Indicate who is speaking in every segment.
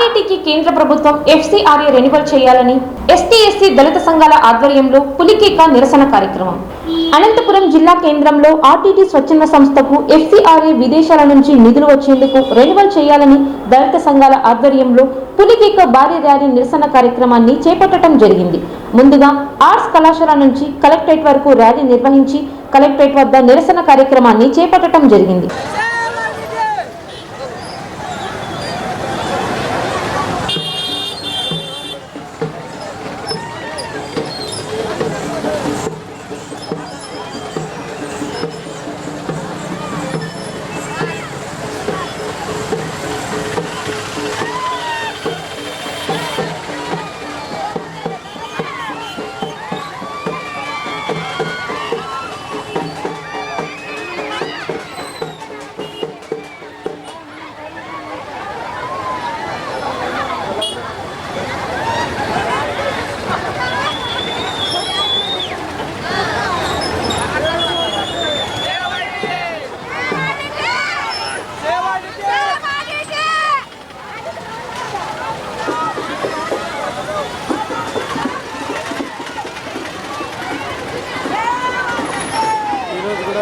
Speaker 1: ఆర్డీటీకి కేంద్ర ప్రభుత్వం FCRA renewal చేయాలని ఎస్టీ దళిత సంఘాల ఆధ్వర్యంలో పులికేక నిరసన కార్యక్రమం. అనంతపురం జిల్లా కేంద్రంలో ఆర్డీటీ స్వచ్ఛంద సంస్థకు ఎఫ్సీఆర్ఏ విదేశాల నుంచి నిధులు వచ్చేందుకు రెన్యువల్ చేయాలని దళిత సంఘాల ఆధ్వర్యంలో పులికేక భారీ ర్యాలీ నిరసన కార్యక్రమాన్ని చేపట్టడం జరిగింది. ముందుగా ఆర్ట్స్ కళాశాల నుంచి కలెక్టరేట్ వరకు ర్యాలీ నిర్వహించి కలెక్టరేట్ వద్ద నిరసన కార్యక్రమాన్ని చేపట్టడం జరిగింది.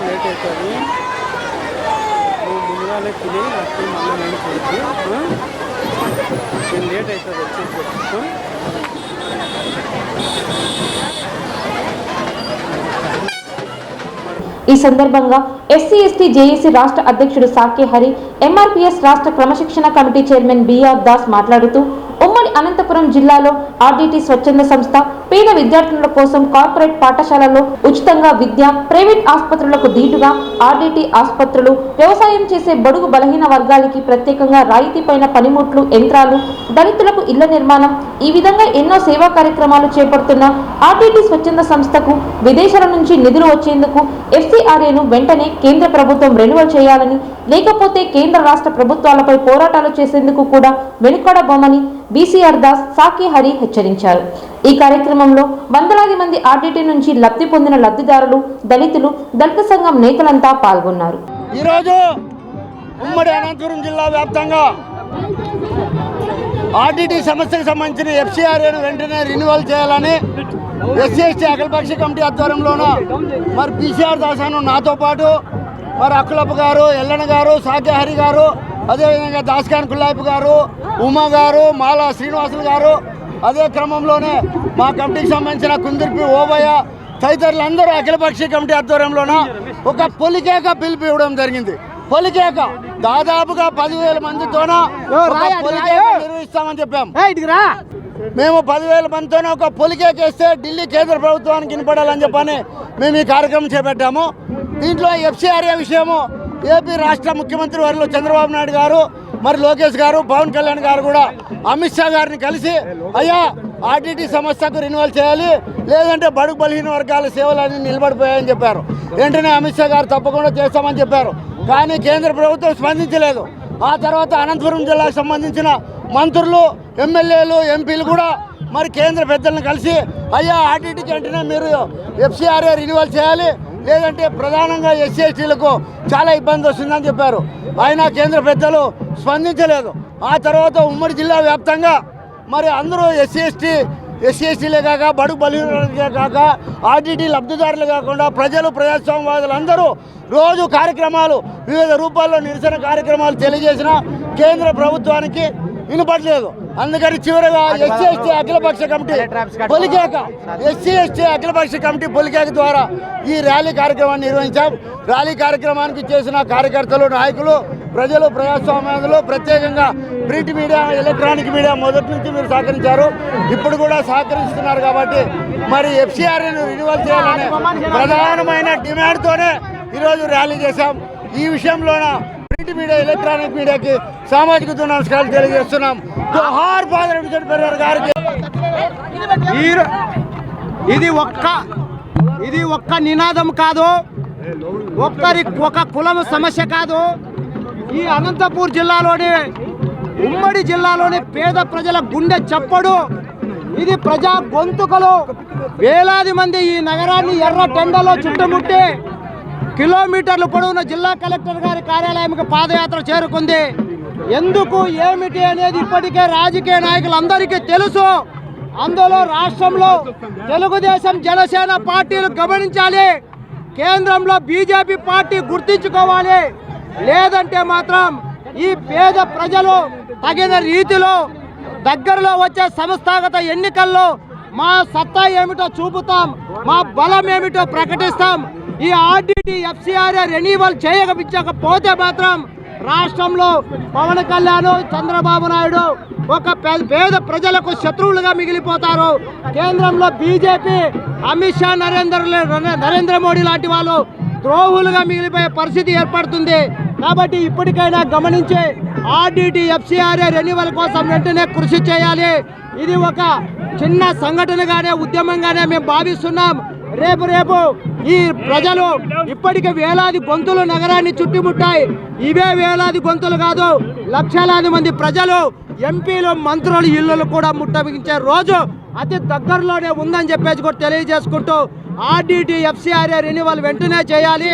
Speaker 2: లేట్ అవుతుంది. ముందుగానే తిని నాకు మళ్ళీ నేను కొడుకు లేట్ అవుతుంది వచ్చేసి.
Speaker 1: ఈ సందర్భంగా ఎస్సీ జేఏసీ రాష్ట్ర అధ్యక్షుడు సాకే హరి, ఎంఆర్పీఎస్ రాష్ట్ర క్రమశిక్షణ కమిటీ చైర్మన్ బిఆర్ దాస్ మాట్లాడుతూ ఉమ్మడి అనంతపురం జిల్లాలో ఆర్డీటీ స్వచ్ఛంద సంస్థ పేద విద్యార్థుల కోసం కార్పొరేట్ పాఠశాలలో ఉచితంగా విద్య, ప్రైవేట్ ఆసుపత్రులకు దీటుగా ఆర్డీటీ ఆసుపత్రులు, వ్యవసాయం చేసే బడుగు బలహీన వర్గాలకి ప్రత్యేకంగా రాయితీ పైన పనిముట్లు, యంత్రాలు, దళితులకు ఇళ్ల నిర్మాణం, ఈ విధంగా ఎన్నో సేవా కార్యక్రమాలు చేపడుతున్న ఆర్డీటీ స్వచ్ఛంద సంస్థకు విదేశాల నుంచి నిధులు వచ్చేందుకు ఎఫ్సీఆర్ఏను వెంటనే కేంద్ర ప్రభుత్వం రెన్యువల్ చేయాలని, లేకపోతే కేంద్ర రాష్ట్ర ప్రభుత్వాలపై పోరాటాలు చేసేందుకు కూడా వెనుకడబోమని బీసీఆర్ దాస్, సాకే హరి హెచ్చరించారు. ఈ కార్యక్రమంలో వందలాది మంది ఆర్డీటీ నుంచి లబ్ధి పొందిన లబ్ధిదారులు, దళితులు, దళిత సంఘం నేతలంతా పాల్గొన్నారు.
Speaker 3: ఈరోజు ఉమ్మడి అనంతపురం జిల్లా వ్యాప్తంగా ఆర్డీటీ సమస్యకు సంబంధించిన ఎఫ్సీఆర్ఏను వెంటనే రెన్యువల్ చేయాలని ఎస్సీ అఖిలపక్ష కమిటీ ఆధ్వర్యంలోన మరి బీసీఆర్ దాస్ అను నాతో పాటు మరి అక్కులప్ప గారు, ఎల్లన్న గారు, సాకే హరి గారు, అదేవిధంగా దాస్ఖాన్ కుల్లాయిపు గారు, ఉమా గారు, మాలా శ్రీనివాసులు గారు, అదే క్రమంలోనే మా కమిటీకి సంబంధించిన కుందుర్పి ఓబయ్య తదితరులందరూ అఖిలపక్ష కమిటీ ఆధ్వర్యంలోన ఒక పొలికేక పిలుపు ఇవ్వడం జరిగింది. పొలికేక దాదాపుగా 10,000 మందితోన నిర్వహిస్తామని చెప్పాం. మేము 10,000 మందితోనే ఒక పొలికేక వేస్తే ఢిల్లీ కేంద్ర ప్రభుత్వానికి వినపడాలని చెప్పని మేము ఈ కార్యక్రమం చేపట్టాము. దీంట్లో ఎఫ్సీఆర్ఏ విషయము ఏపీ రాష్ట్ర ముఖ్యమంత్రి వారిలో చంద్రబాబు నాయుడు గారు, మరి లోకేష్ గారు, పవన్ కళ్యాణ్ గారు కూడా అమిత్ షా గారిని కలిసి అయ్యా ఆర్డీటీ సంస్థకు రెన్యువల్ చేయాలి, లేదంటే బడుగు బలహీన వర్గాల సేవలన్నీ నిలబడిపోయాయని చెప్పారు. వెంటనే అమిత్ షా గారు తప్పకుండా చేస్తామని చెప్పారు. కానీ కేంద్ర ప్రభుత్వం స్పందించలేదు. ఆ తర్వాత అనంతపురం జిల్లాకు సంబంధించిన మంత్రులు, ఎమ్మెల్యేలు, ఎంపీలు కూడా మరి కేంద్ర పెద్దలను కలిసి అయ్యా ఆర్డీటీకి వెంటనే మీరు ఎఫ్సీఆర్ఏ రెన్యువల్ చేయాలి, లేదంటే ప్రధానంగా ఎస్సీ ఎస్టీలకు చాలా ఇబ్బంది వస్తుందని చెప్పారు. అయినా కేంద్ర పెద్దలు స్పందించలేదు. ఆ తర్వాత ఉమ్మడి జిల్లా వ్యాప్తంగా మరి అందరూ ఎస్సీ ఎస్టీలే కాక బడుగు బలహీనులే కాక ఆర్డీటీ లబ్ధిదారులు కాకుండా ప్రజలు, ప్రజాస్వామ్యవాదులు అందరూ రోజు కార్యక్రమాలు, వివిధ రూపాల్లో నిరసన కార్యక్రమాలు తెలియజేసిన కేంద్ర ప్రభుత్వానికి వినపడలేదు. అందుకని చివరిగా ఎస్సీ అఖిలపక్ష కమిటీ పొలికేక ద్వారా ఈ ర్యాలీ కార్యక్రమాన్ని నిర్వహించాం. ర్యాలీ కార్యక్రమానికి చేసిన కార్యకర్తలు, నాయకులు, ప్రజలు, ప్రజాస్వామ్యాలు, ప్రత్యేకంగా ప్రింట్ మీడియా, ఎలక్ట్రానిక్ మీడియా మొదటి నుంచి మీరు సహకరించారు, ఇప్పుడు కూడా సహకరిస్తున్నారు. కాబట్టి మరి ఎఫ్సీఆర్ఏను రెన్యువల్ చేయాలనే ప్రధానమైన డిమాండ్తోనే ఈరోజు ర్యాలీ చేశాం. ఈ విషయంలోన ప్రింట్ మీడియా, ఎలక్ట్రానిక్ మీడియాకి సామాజిక నమస్కారాలు తెలియజేస్తున్నాం. జోహార్ ఫాదర్ విజయ్ పెరియార్ గారికి.
Speaker 4: ఇది ఒక్క నినాదం కాదు, ఒక కులం సమస్య కాదు. ఈ అనంతపూర్ జిల్లాలోని, ఉమ్మడి జిల్లాలోని పేద ప్రజల గుండె చప్పుడు. ఇది ప్రజా గొంతుకలు. వేలాది మంది ఈ నగరాన్ని ఎర్ర టెండలో చుట్టుముట్టి కిలోమీటర్లు పొడవున జిల్లా కలెక్టర్ గారి కార్యాలయానికి పాదయాత్ర చేరుకుంది. ఎందుకు ఏమిటి అనేది ఇప్పటికే రాజకీయ నాయకులందరికీ తెలుసు. అందులో రాష్ట్రంలో తెలుగుదేశం జనసేన పార్టీలు గమనించాలి, కేంద్రంలో బీజేపీ పార్టీ గుర్తించుకోవాలి. లేదంటే మాత్రం ఈ పేద ప్రజలు తగిన రీతిలో దగ్గరలో వచ్చే సంస్థాగత ఎన్నికల్లో మా సత్తా ఏమిటో చూపుతాం, మా బలం ఏమిటో ప్రకటిస్తాం. ఈ ఆర్డిటి ఎఫ్సిఆర్ఏ రెన్యువల్ చేయకపోతే మాత్రం రాష్ట్రంలో పవన్ కళ్యాణ్, చంద్రబాబు నాయుడు ఒక పేద ప్రజలకు శత్రువులుగా మిగిలిపోతారు. కేంద్రంలో బీజేపీ, అమిత్ షా, నరేంద్ర మోడీ లాంటి వాళ్ళు ద్రోహులుగా మిగిలిపోయే పరిస్థితి ఏర్పడుతుంది. కాబట్టి ఇప్పటికైనా గమనించి ఆర్డిటి ఎఫ్సిఆర్ఏ రెన్యువల్ కోసం వెంటనే కృషి చేయాలి. ఇది ఒక చిన్న సంఘటనగానే, ఉద్యమంగానే మేము భావిస్తున్నాం. రేపు ఈ ప్రజలు ఇప్పటికే వేలాది గొంతులు నగరాన్ని చుట్టుముట్టాయి. ఇవే వేలాది గొంతులు కాదు, లక్షలాది మంది ప్రజలు, ఎంపీలు, మంత్రులు ఇళ్లను కూడా ముట్టగించే రోజు అతి దగ్గరలోనే ఉందని చెప్పేసి కూడా తెలియజేసుకుంటూ ఆర్డిటి ఎఫ్సిఆర్ఏ రెన్యువల్ వెంటనే చేయాలి.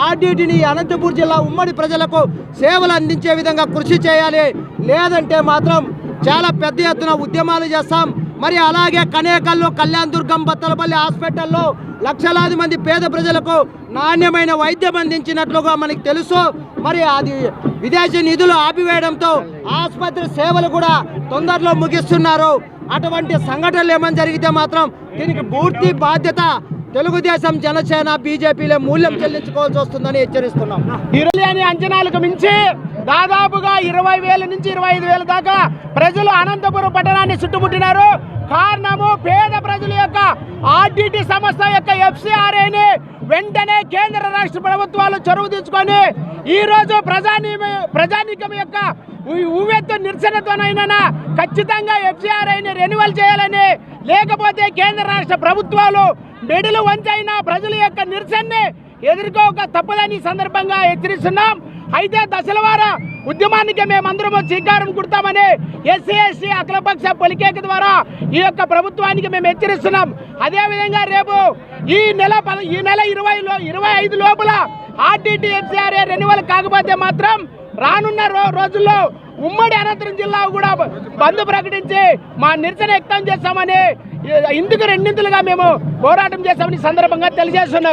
Speaker 4: ఆర్డిటిని అనంతపూర్ జిల్లా ఉమ్మడి ప్రజలకు సేవలు అందించే విధంగా కృషి చేయాలి. లేదంటే మాత్రం చాలా పెద్ద ఎత్తున ఉద్యమాలు చేస్తాం. మరి అలాగే కనేకల్లో, కళ్యాణ్ దుర్గం, బత్తలపల్లి హాస్పిటల్లో లక్షలాది మంది పేద ప్రజలకు నాణ్యమైన వైద్యం అందించినట్లుగా మనకు తెలుసు. మరి అది విదేశీ నిధులు ఆపివేయడంతో ఆసుపత్రి సేవలు కూడా తొందరలో ముగిస్తున్నారు. అటువంటి సంఘటనలు ఏమైనా జరిగితే మాత్రం దీనికి పూర్తి బాధ్యత తెలుగుదేశం, జనసేన, బీజేపీలే మూల్యం చెల్లించుకోవాల్సి వస్తుందని హెచ్చరిస్తున్నాం.
Speaker 5: ఇరలేని అంచనాలకు మించి దాదాపుగా 20,000 నుంచి 25,000 దాకా ప్రజలు అనంతపురం పట్టణాన్ని చుట్టుముట్టినారు. కారణము పేద ప్రజల యొక్క ఆర్డిటి సంస్థ యొక్క ఎఫ్సిఆర్ఏని వెంటనే కేంద్ర రాష్ట్ర ప్రభుత్వాలు చొరవ తీసుకొని ఈ రోజు ప్రజానీకం యొక్క ఉవ్వెత్తు నిరసనతోనైనా ఖచ్చితంగా ఎఫ్సిఆర్ఐని రెన్యువల్ చేయాలని, లేకపోతే కేంద్ర రాష్ట్ర ప్రభుత్వాలు మెడలు వంచైనా ప్రజల యొక్క నిరసనని ఎదుర్కోక తప్పదని సందర్భంగా హెచ్చరిస్తున్నాం. అయితే దశలవార ఉద్యమానికి మేమందరం శ్రీకారం కుడతామని ఎస్సీ ఎస్టీ అఖిలపక్ష పొలికేక ద్వారా ఈ యొక్క ప్రభుత్వానికి మేము హెచ్చరిస్తున్నాం. అదేవిధంగా రేపు ఈ నెల 25 లోపల ఆర్డిటి ఎఫ్సిఆర్ఏ రెన్యువల్ కాకపోతే మాత్రం రానున్న రోజుల్లో ఉమ్మడి అనంతపురం జిల్లా కూడా బంద్ ప్రకటించి మా నిరసన వ్యక్తం చేస్తామని, ఇందుకు రెండింతలుగా మేము పోరాటం చేస్తామని సందర్భంగా తెలియజేస్తున్నాం.